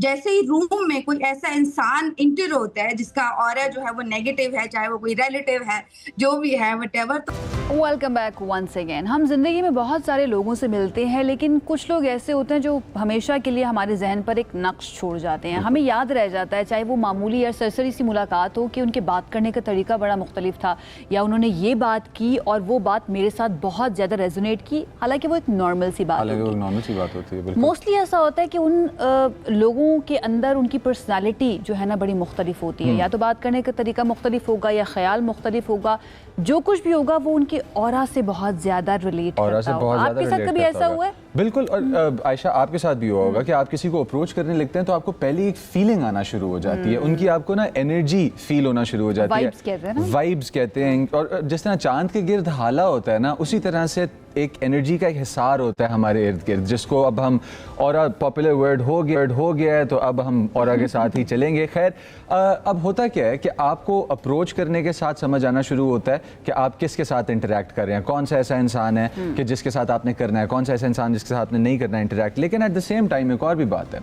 जैसे ही रूम में कोई ऐसा इंसान इंटर होता है जिसका ऑरा जो है वो नेगेटिव है, चाहे वो कोई रिलेटिव है, जो भी है व्हाटएवर, तो वेलकम बैक वंस अगेन। हम जिंदगी में बहुत सारे लोगों से मिलते हैं, लेकिन कुछ लोग ऐसे होते हैं जो हमेशा के लिए हमारे जहन पर एक नक्श छोड़ जाते हैं। हमें याद रह जाता है, चाहे वो मामूली या सरसरी सी मुलाकात हो कि उनके बात करने का तरीका बड़ा मुख्तलिफ था, या उन्होंने ये बात की और वो बात मेरे साथ बहुत ज़्यादा रेजोनेट की, हालांकि वो एक नॉर्मल सी बात होती है। मोस्टली ऐसा होता है कि उन लोगों के अंदर उनकी पर्सनालिटी जो है ना बड़ी मुख्तलिफ होती है, या तो बात करने का तरीका मुख्तलिफ होगा या ख्याल मुख्तलिफ होगा, जो कुछ भी होगा वो उनकी ऑरा से बहुत ज्यादा रिलेट करता होगा। आपके साथ कभी ऐसा हुआ है? बिल्कुल। और आयशा, आपके साथ भी हुआ होगा कि आप किसी को अप्रोच करने लगते हैं तो आपको पहले एक फीलिंग आना शुरू हो जाती है, उनकी आपको ना एनर्जी फील होना शुरू हो जाती है। वाइब्स कहते हैं ना, वाइब्स कहते हैं। और जिस तरह चांद के गिर्द हाला होता है ना, उसी तरह से एक एनर्जी का एक हिसार होता है हमारे इर्द गिर्द, जिसको अब हम ऑरा पॉपुलर वर्ड हो गया है तो अब हम ऑरा के साथ ही चलेंगे। खैर, अब होता क्या है कि आपको अप्रोच करने के साथ समझ आना शुरू होता है कि आप किसके साथ इंटरेक्ट कर रहे हैं, कौन सा ऐसा इंसान है कि जिसके साथ आपने करना है, कौन सा ऐसा इंसान जिसके साथ आपने नहीं करना है इंटरेक्ट। लेकिन एट द सेम टाइम एक और भी बात है,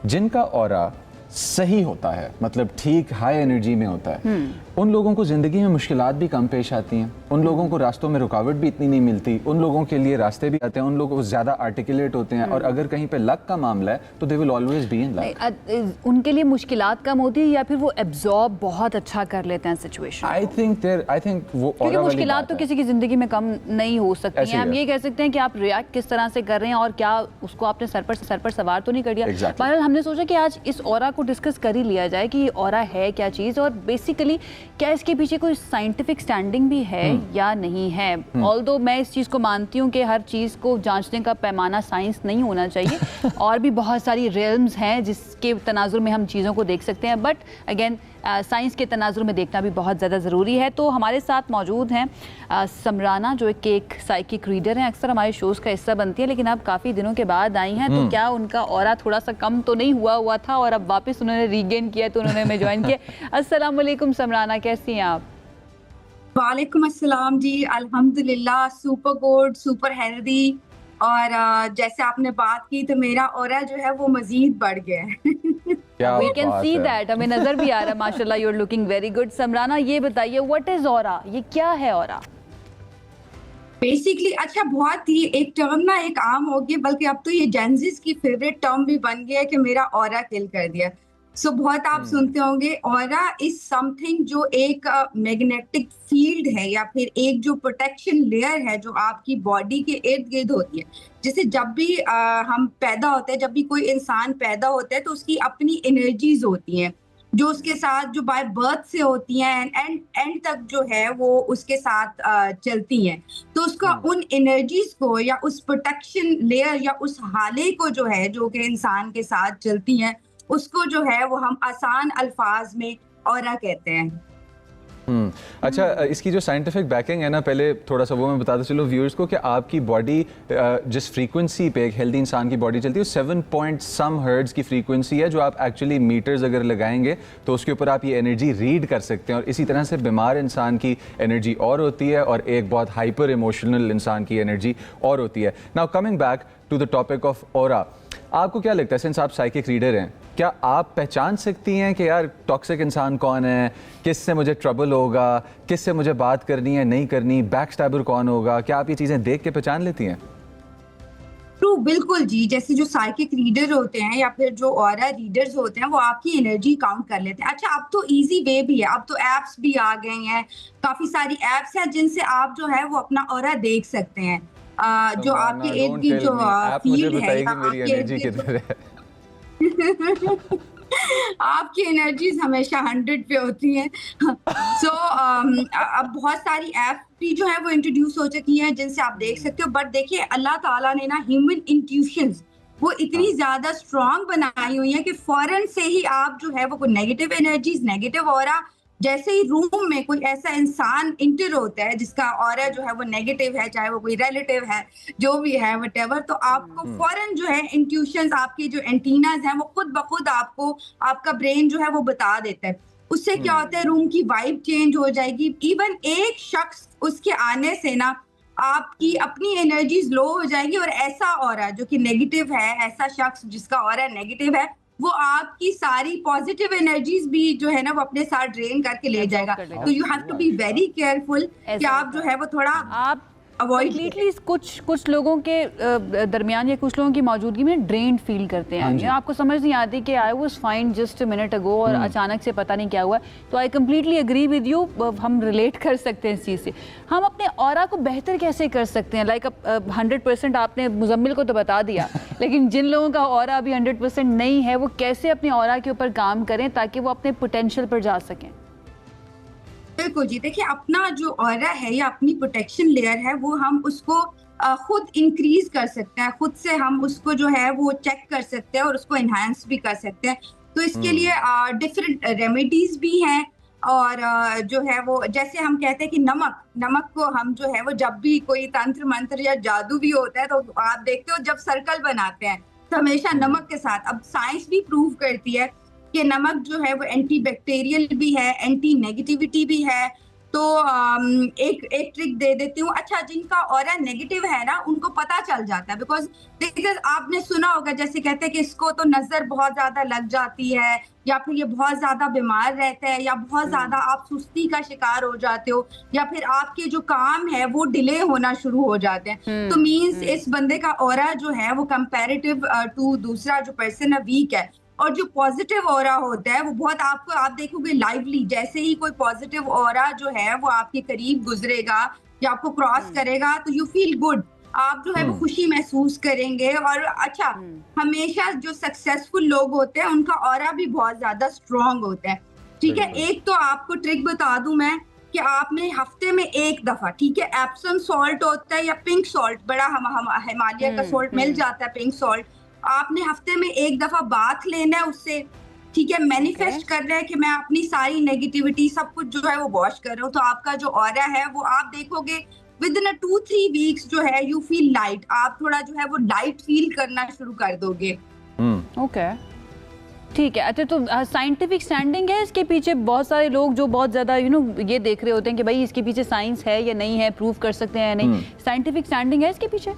जिनका ऑरा सही होता है, मतलब ठीक हाई एनर्जी में होता है, उन लोगों को ज़िंदगी में मुश्किलात भी कम पेश आती हैं, उन लोगों को रास्तों में रुकावट भी इतनी नहीं मिलती, उन लोगों के लिए रास्ते भी आते हैं, उन लोगों को ज़्यादा आर्टिकुलेट होते हैं, और अगर कहीं पे लक का मामला है तो they will always be in luck. उनके लिए मुश्किलात कम होती है या फिर वो एब्जॉर्ब बहुत अच्छा कर लेते हैं सिचुएशन? आई थिंक वो, क्योंकि मुश्किलात तो किसी की ज़िंदगी में कम नहीं हो सकती हैं। हम ये कह सकते हैं कि आप रिएक्ट किस तरह से कर रहे हैं और क्या उसको आपने सर पर सवार तो नहीं कर दिया। बहरहाल हमने सोचा कि आज इस ऑरा को डिस्कस कर ही लिया जाए कि ये ऑरा है क्या चीज़, और बेसिकली क्या इसके पीछे कोई साइंटिफिक स्टैंडिंग भी है या नहीं है। ऑल्दो मैं इस चीज़ को मानती हूँ कि हर चीज़ को जांचने का पैमाना साइंस नहीं होना चाहिए और भी बहुत सारी रियल्म्स हैं जिसके तनाजुर में हम चीज़ों को देख सकते हैं, बट अगेन साइंस के तनाजुर में देखना भी बहुत ज़्यादा ज़रूरी है। तो हमारे साथ मौजूद हैं समराना, जो एक साइकिक रीडर हैं, अक्सर हमारे शोज़ का हिस्सा बनती है, लेकिन अब काफ़ी दिनों के बाद आई हैं, तो क्या उनका ऑरा थोड़ा सा कम तो नहीं हुआ था और अब वापस उन्होंने रीगेन किया तो उन्होंने हमें ज्वाइन किया। अस्सलाम वालेकुम समराना, कैसी हैं आप? वालेकुम अस्सलाम जी, अल्हम्दुलिल्लाह, सुपर गुड, सुपर हेल्दी। और जैसे आपने बात की तो मेरा ऑरा जो है वो मजीद बढ़ गया है। We can see that, हमें नजर भी आ रहा है माशाल्लाह, you're looking very good। Samrana, ये बताइए व्हाट इज ऑरा, ये क्या है ऑरा? बेसिकली अच्छा, बहुत ही एक टर्म ना एक आम हो गया, बल्कि अब तो ये जेंजिस की फेवरेट टर्म भी बन गया है कि मेरा ऑरा किल कर दिया। सो बहुत आप सुनते होंगे, ऑरा इज समथिंग जो एक मैग्नेटिक फील्ड है या फिर एक जो प्रोटेक्शन लेयर है जो आपकी बॉडी के इर्द गिर्द होती है। जैसे जब भी हम पैदा होते हैं, जब भी कोई इंसान पैदा होता है तो उसकी अपनी एनर्जीज होती हैं जो उसके साथ जो बाय बर्थ से होती हैं एंड तक जो है वो उसके साथ चलती हैं। तो उसका उन एनर्जीज को या उस प्रोटेक्शन लेयर या उस हाले को जो है जो कि इंसान के साथ चलती हैं, उसको जो है वो हम आसान अल्फाज में ऑरा कहते हैं। अच्छा, इसकी जो साइंटिफिक बैकिंग है ना, पहले थोड़ा सा वो मैं बताता चलूँ व्यूअर्स को कि आपकी बॉडी जिस फ्रीक्वेंसी पे एक हेल्दी इंसान की बॉडी चलती है 7 पॉइंट सम हर्ट्ज की फ्रीक्वेंसी है, जो आप एक्चुअली मीटर्स अगर लगाएंगे तो उसके ऊपर आप ये एनर्जी रीड कर सकते हैं। और इसी तरह से बीमार इंसान की एनर्जी और होती है और एक बहुत हाइपर इमोशनल इंसान की एनर्जी और होती है। Now coming back to the topic of aura, आपको क्या लगता है, सिंस आप साइकिक रीडर हैं, क्या आप पहचान सकती हैं कि यार टॉक्सिक इंसान कौन है, किससे मुझे ट्रबल होगा, किससे मुझे बात करनी है नहीं करनी, बैकस्टैबर कौन होगा? क्या आप ये चीज़ें देख के पहचान लेती हैं? ट्रू, बिल्कुल जी। जैसे जो साइकिक रीडर होते हैं या फिर जो ऑरा रीडर्स होते हैं वो आपकी एनर्जी काउंट कर लेते हैं। अच्छा, अब तो इजी वे भी है, अब तो एप्स भी आ गए हैं, काफी सारी एप्स हैं जिनसे आप जो है वो अपना ऑरा देख सकते हैं। जो आपके इर्द की जो फील्ड है या आपके आपकी एनर्जीज हमेशा 100 पे होती हैं। सो अब बहुत सारी ऐप भी जो है वो इंट्रोड्यूस हो चुकी हैं जिनसे आप देख सकते हो। बट देखिए, अल्लाह ताला ने ना ह्यूमन इंट्यूशंस वो इतनी ज्यादा स्ट्रांग बनाई हुई है कि फौरन से ही आप जो है वो नेगेटिव एनर्जीज, नेगेटिव ऑरा, जैसे ही रूम में कोई ऐसा इंसान इंटर होता है जिसका ऑरा जो है वो नेगेटिव है, चाहे वो कोई रिलेटिव है, जो भी है व्हाटएवर, तो आपको फौरन जो है इंट्यूशंस, आपकी जो एंटीनाज हैं वो खुद ब खुद आपको आपका ब्रेन जो है वो बता देता है। उससे क्या होता है, रूम की वाइब चेंज हो जाएगी। इवन एक शख्स उसके आने से ना आपकी अपनी एनर्जीज लो हो जाएंगी और ऐसा ऑरा जो कि नेगेटिव है, ऐसा शख्स जिसका ऑरा नेगेटिव है, वो आपकी सारी पॉजिटिव एनर्जीज भी जो है ना वो अपने साथ ड्रेन करके ले जाएगा। तो you have to be very careful कि आप जो है वो थोड़ा आप कंप्लीटली कुछ लोगों के दरमियान या कुछ लोगों की मौजूदगी में ड्रेन्ड फील करते हैं। आपको समझ नहीं आती कि I was fine just a minute ago और अचानक से पता नहीं क्या हुआ। तो I completely agree with you, हम रिलेट कर सकते हैं इस चीज़ से। हम अपने ऑरा को बेहतर कैसे कर सकते हैं? लाइक 100% आपने मुजम्मिल को तो बता दिया लेकिन जिन लोगों का ऑरा अभी 100% नहीं है वो कैसे अपने ऑरा के ऊपर काम करें ताकि वो अपने पोटेंशियल पर जा सकें? बिल्कुल जी, देखिए अपना जो ऑरा है या अपनी प्रोटेक्शन लेयर है वो हम उसको खुद इंक्रीज कर सकते हैं, खुद से हम उसको जो है वो चेक कर सकते हैं और उसको एनहांस भी कर सकते हैं। तो इसके लिए डिफरेंट रेमेडीज भी हैं और जो है वो जैसे हम कहते हैं कि नमक को हम जो है वो जब भी कोई तंत्र मंत्र या जादू भी होता है तो आप देखते हो जब सर्कल बनाते हैं तो हमेशा नमक के साथ, अब साइंस भी प्रूव करती है कि नमक जो है वो एंटी बैक्टीरियल भी है, एंटी नेगेटिविटी भी है। तो एक ट्रिक दे देती हूँ। अच्छा, जिनका ऑरा नेगेटिव है ना उनको पता चल जाता है, बिकॉज देखिए आपने सुना होगा जैसे कहते हैं कि इसको तो नजर बहुत ज्यादा लग जाती है या फिर ये बहुत ज्यादा बीमार रहता है या बहुत ज्यादा आप सुस्ती का शिकार हो जाते हो या फिर आपके जो काम है वो डिले होना शुरू हो जाते हैं। तो मीन्स इस बंदे का ऑरा जो है वो कंपैरेटिव टू दूसरा जो पर्सन है वीक है। और जो पॉजिटिव ऑरा होता है वो बहुत आप देखोगे लाइवली, जैसे ही कोई पॉजिटिव ऑरा जो है वो आपके करीब गुजरेगा या आपको क्रॉस करेगा तो यू फील गुड, आप जो है वो खुशी महसूस करेंगे। और अच्छा, हमेशा जो सक्सेसफुल लोग होते हैं उनका ऑरा भी बहुत ज्यादा स्ट्रॉन्ग होता है। ठीक है, एक तो आपको ट्रिक बता दूं मैं कि आपने हफ्ते में एक दफा, ठीक है, एप्सम सॉल्ट होता है या पिंक सॉल्ट, बड़ा हम हिमालय का सॉल्ट मिल जाता है पिंक सॉल्ट, आपने हफ्ते में एक दफा बाथ लेना है उससे। ठीक है, मैनिफेस्ट कर रहा है कि मैं अपनी सारी नेगेटिविटी सब कुछ जो है वो वॉश कर रहा हूँ, तो आपका जो ऑरा है वो आप देखोगे विद इन 2-3 वीक्स जो है यू फील लाइट, आप थोड़ा जो है वो लाइट फील करना शुरू कर दोगे। ओके, ठीक है। अच्छा, तो साइंटिफिक स्टैंडिंग है इसके पीछे? बहुत सारे लोग जो बहुत ज़्यादा ये देख रहे होते हैं कि भाई इसके पीछे साइंस है या नहीं है, प्रूव कर सकते हैं या नहीं, साइंटिफिक स्टैंडिंग है इसके पीछे?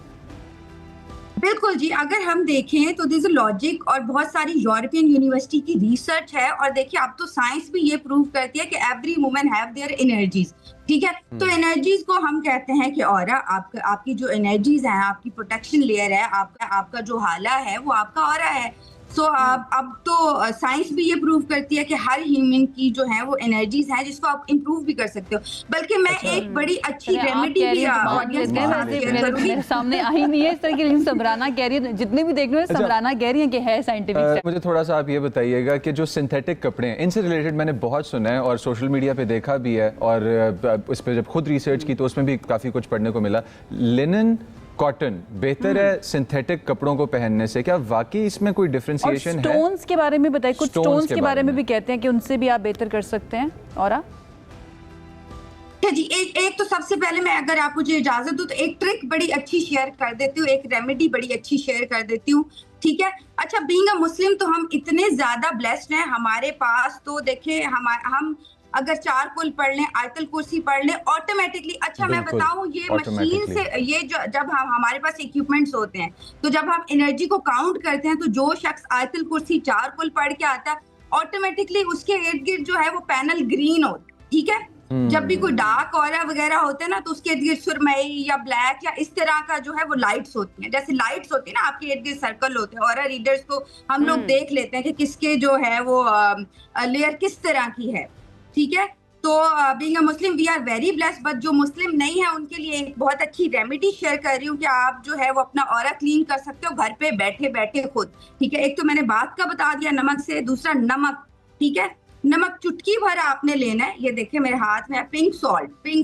बिल्कुल जी, अगर हम देखें तो दिस लॉजिक और बहुत सारी यूरोपियन यूनिवर्सिटी की रिसर्च है और देखिए अब तो साइंस भी ये प्रूव करती है कि every woman have their energies. ठीक है, तो एनर्जीज को हम कहते हैं कि ऑरा, आपकी जो एनर्जीज हैं, आपकी प्रोटेक्शन लेयर है, आपका जो हाला है वो आपका ऑरा है। सो अब तो साइंस भी ये प्रूव करती है कि हर ह्यूमन की जो है वो एनर्जीज हैं जिसको आप इंप्रूव भी कर सकते हो। बल्कि मैं एक बड़ी अच्छी रेमेडी भी ऑडियंस मेरे सामने आई नहीं है इस तरह की, लेकिन समराना कह रही है, जितने भी देख रहे हैं समराना कह रही है कि है साइंटिफिक। मुझे थोड़ा सा आप ये बताइएगा कि जो सिंथेटिक कपड़े हैं इनसे रिलेटेड मैंने बहुत सुना है और सोशल मीडिया पे देखा भी है और इस पे जब खुद रिसर्च की तो उसमें भी काफ़ी कुछ पढ़ने को मिला। लिनन, कॉटन बेहतर है सिंथेटिक कपड़ों को पहनने से? क्या वाकई इसमें कोई डिफरेंशिएशन है? स्टोन्स के बारे में बताइए, कुछ स्टोन्स के बारे में भी कहते हैं कि उनसे भी आप बेहतर कर सकते हैं ऑरा। जी, एक तो सबसे पहले मैं, अगर आप मुझे इजाजत दो तो एक ट्रिक बड़ी अच्छी शेयर कर देती हूँ, एक रेमेडी बड़ी अच्छी शेयर कर देती हूँ। ठीक है, अच्छा, बीइंग अ मुस्लिम तो हम इतने ज्यादा ब्लेस्ड हैं, हमारे पास तो देखिए हम अगर 4 कुल पढ़ लें, आयतल कुर्सी पढ़ लें ऑटोमेटिकली। अच्छा, मैं बताऊं, ये मशीन से ये जब हमारे पास इक्विपमेंट्स होते हैं तो जब हम एनर्जी को काउंट करते हैं तो जो शख्स आयतल कुर्सी 4 कुल पढ़ के आता है ऑटोमेटिकली उसके इर्द गिर्द जो है वो पैनल ग्रीन होता है। ठीक है, जब भी कोई डार्क ऑरा वगैरह होते हैं ना तो उसके इर्द गिर्द सुरमई या ब्लैक या इस तरह का जो है वो लाइट्स होती हैं। जैसे लाइट्स होती है ना आपके इर्द गिर्द सर्कल होते हैं, ऑरा रीडर्स को हम लोग देख लेते हैं कि किसके जो है वो लेयर किस तरह की है। ठीक है, तो being a Muslim we are very blessed, but जो मुस्लिम नहीं है उनके लिए एक बहुत अच्छी रेमेडी शेयर कर रही हूँ कि आप जो है वो अपना ऑरा क्लीन कर सकते हो घर पे बैठे बैठे खुद। ठीक है, एक तो मैंने बात का बता दिया नमक से, दूसरा नमक। ठीक है, नमक चुटकी भर आपने लेना है, ये देखिए मेरे हाथ में है पिंक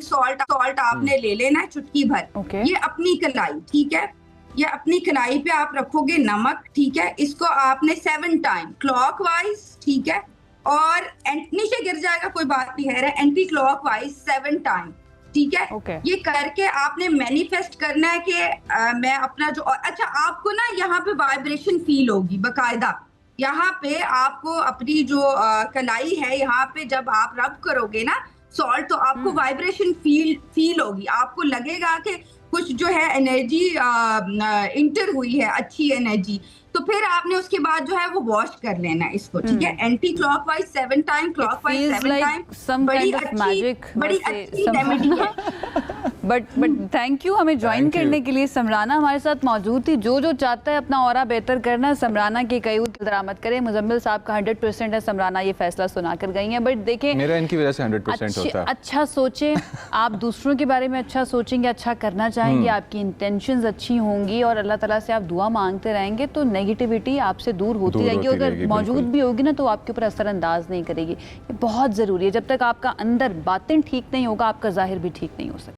सॉल्ट आपने ले लेना है चुटकी भर। ये अपनी कलाई, ठीक है, ये अपनी कलाई पे आप रखोगे नमक। ठीक है, इसको आपने 7 टाइम क्लॉकवाइज, ठीक है, और नीचे गिर जाएगा कोई बात नहीं है, एंटी क्लॉकवाइज 7 टाइम। ठीक है, ये करके आपने मैनिफेस्ट करना है कि मैं अपना जो, अच्छा आपको ना यहाँ पे वाइब्रेशन फील होगी बकायदा, यहाँ पे आपको अपनी जो कलाई है यहाँ पे जब आप रब करोगे ना सॉल्ट तो आपको वाइब्रेशन फील होगी, आपको लगेगा कि कुछ जो है एनर्जी इंटर हुई है, अच्छी एनर्जी। तो फिर आपने उसके बाद जो है वो वॉश कर लेना है इसको, ठीक है, anti clockwise 7 time, clockwise 7 time. बड़ी अच्छी रेमेडी है। बट थैंक यू हमें ज्वाइन करने के लिए। समराना हमारे साथ मौजूद थी। जो चाहता है अपना ऑरा बेहतर करना, समराना की कई दरामद करे। मुजम्मिल साहब का 100% है, समराना ये फैसला सुना कर गई हैं। बट देखें, मेरा इनकी वजह से 100% होता है। अच्छा सोचें, आप दूसरों के बारे में अच्छा सोचेंगे, अच्छा करना चाहेंगे, आपकी इंटेंशंस अच्छी होंगी और अल्लाह ताला से आप दुआ मांगते रहेंगे तो नेगेटिविटी आपसे दूर होती रहेगी। अगर मौजूद भी होगी ना तो आपके ऊपर असरअंदाज नहीं करेगी। ये बहुत ज़रूरी है। जब तक आपका अंदर बातिन ठीक नहीं होगा, आपका ज़ाहिर भी ठीक नहीं हो सकता।